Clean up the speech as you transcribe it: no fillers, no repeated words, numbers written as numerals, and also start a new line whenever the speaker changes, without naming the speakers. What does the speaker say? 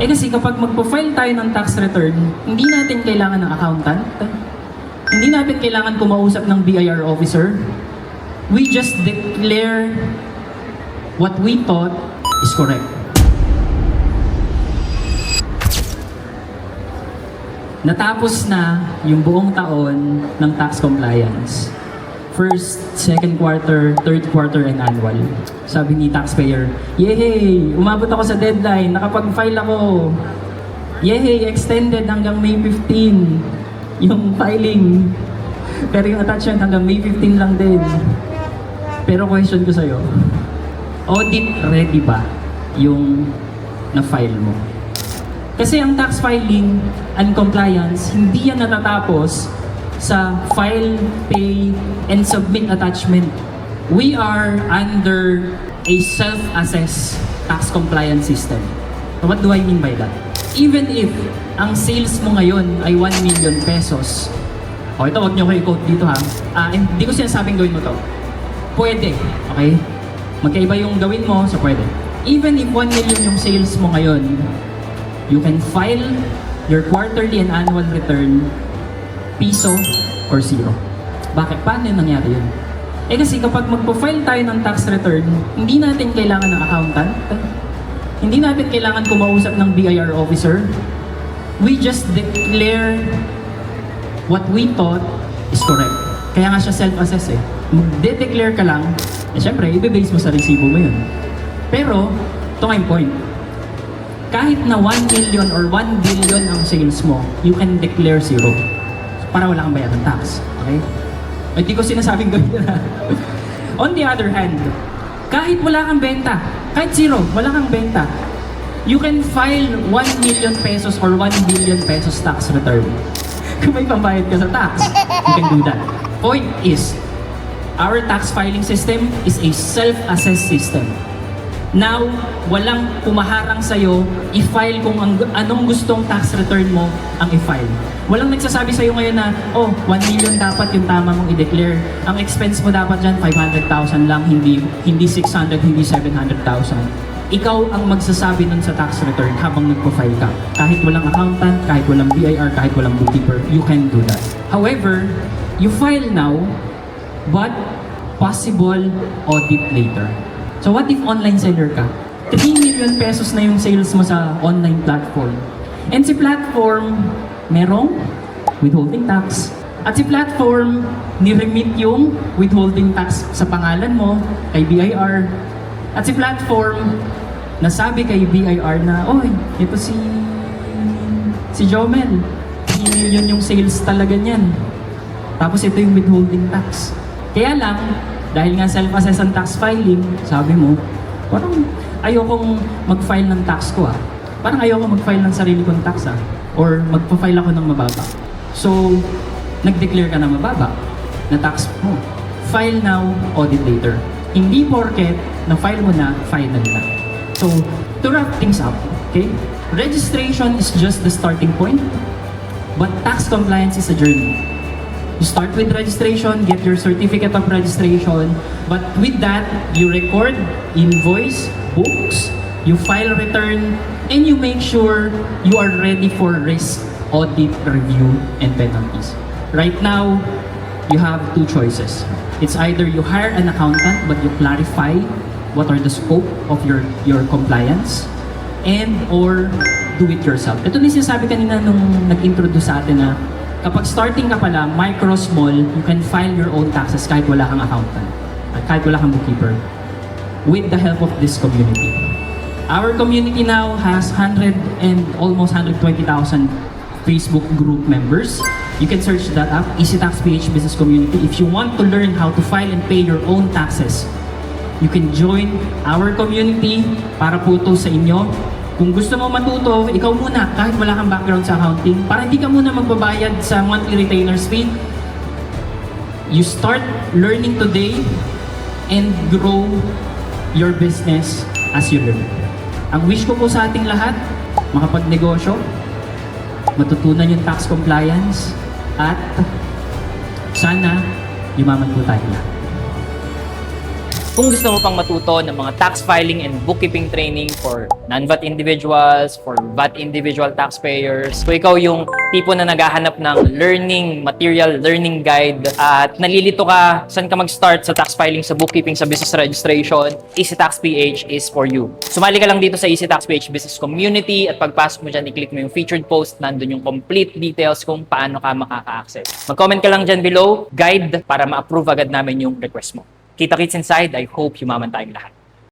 Eh kasi kapag magpo-file tayo ng tax return, hindi natin kailangan ng accountant. Hindi natin kailangan kumausap ng BIR officer. We just declare what we thought is correct. Natapos na yung buong taon ng tax compliance. First, second quarter, third quarter, and annual. Sabi ni taxpayer, yehey! Umabot ako sa deadline, nakapag-file ako. Yehey! Extended hanggang May 15 yung filing. Pero yung attachment hanggang May 15 lang din. Pero question ko sa'yo, audit ready ba yung na-file mo? Kasi ang tax filing and compliance, hindi yan natatapos sa file, pay, and submit attachment. We are under a self-assess tax compliance system. So what do I mean by that? Even if ang sales mo ngayon ay 1 million pesos, ito, huwag nyo ko i-quote dito ha. Hindi ko sinasabing gawin mo to. Pwede, okay? Magkaiba yung gawin mo, so pwede. Even if 1 million yung sales mo ngayon, you can file your quarterly and annual return piso or zero. Bakit? Paano yung nangyari yun? Eh kasi kapag magpo-file tayo ng tax return, hindi natin kailangan ng accountant. Hindi natin kailangan kumausap ng BIR officer. We just declare what we thought is correct. Kaya nga siya self-assess eh. Mag-declare ka lang, eh syempre, i-base mo sa resibo mo yun. Pero, ito nga yung point. Kahit na 1 million or 1 billion ang sales mo, you can declare zero. Para wala kang bayad ng tax. Okay? Hindi ko sinasabing gawin na. On the other hand, kahit wala kang benta, kahit zero, wala kang benta, you can file 1 million pesos or 1 billion pesos tax return. Kung may pambayad ka sa tax, you can do that. Point is, our tax filing system is a self-assess system. Now, walang pumaharang sa'yo i-file kung anong gustong tax return mo ang i-file. Walang nagsasabi sa'yo ngayon na, oh, 1 million dapat yung tama mong i-declare. Ang expense mo dapat dyan, 500,000 lang, hindi 600, hindi 700,000. Ikaw ang magsasabi nun sa tax return habang nagpo-file ka. Kahit walang accountant, kahit walang BIR, kahit walang bookkeeper, you can do that. However, you file now, but possible audit later. So what if online seller ka? 3 million pesos na yung sales mo sa online platform. And si platform, merong withholding tax. At si platform, ni-remit yung withholding tax sa pangalan mo, kay BIR. At si platform, nasabi kay BIR na, oy, ito si Jomel. 3 million yung sales talaga niyan. Tapos ito yung withholding tax. Kaya lang, dahil nga self-assess ang tax filing, sabi mo, parang ayokong mag-file ng tax ko Parang ayokong mag-file ng sarili kong tax Or magpa-file ako ng mababa. So, nag-declare ka na mababa na tax mo. File now, audit later. Hindi porket na-file mo na, final na. So, to wrap things up, okay? Registration is just the starting point, but tax compliance is a journey. You start with registration, get your certificate of registration, but with that, you record invoice, books, you file return, and you make sure you are ready for risk, audit, review, and penalties. Right now, you have two choices. It's either you hire an accountant, but you clarify what are the scope of your compliance, and or do it yourself. Ito din sinasabi kanina nung nag-introduce sa atin na kapag starting ka pa lang, micro, small, you can file your own taxes kahit wala kang accountant, at kahit wala kang bookkeeper, with the help of this community. Our community now has almost 120,000 Facebook group members. You can search that up, Easy Tax PH Business Community. If you want to learn how to file and pay your own taxes, you can join our community para po ito sa inyo. Kung gusto mo matuto, ikaw muna, kahit wala kang background sa accounting, para hindi ka muna magbabayad sa monthly retailer's fee. You start learning today and grow your business as you learn. Ang wish ko po sa ating lahat, makapagnegosyo, matutunan yung tax compliance, at sana yumaman po tayo lahat.
Kung gusto mo pang matuto ng mga tax filing and bookkeeping training for non-VAT individuals, for VAT individual taxpayers, kung ikaw yung tipo na naghahanap ng learning material, learning guide, at nalilito ka saan ka mag-start sa tax filing, sa bookkeeping, sa business registration, EasyTax PH is for you. Sumali ka lang dito sa EasyTax PH Business Community at pagpasok mo dyan, i-click mo yung featured post, nandun yung complete details kung paano ka makaka-access. Mag-comment ka lang dyan below, guide, para ma-approve agad namin yung request mo. Kita-kits inside, I hope yumaman tayong lahat.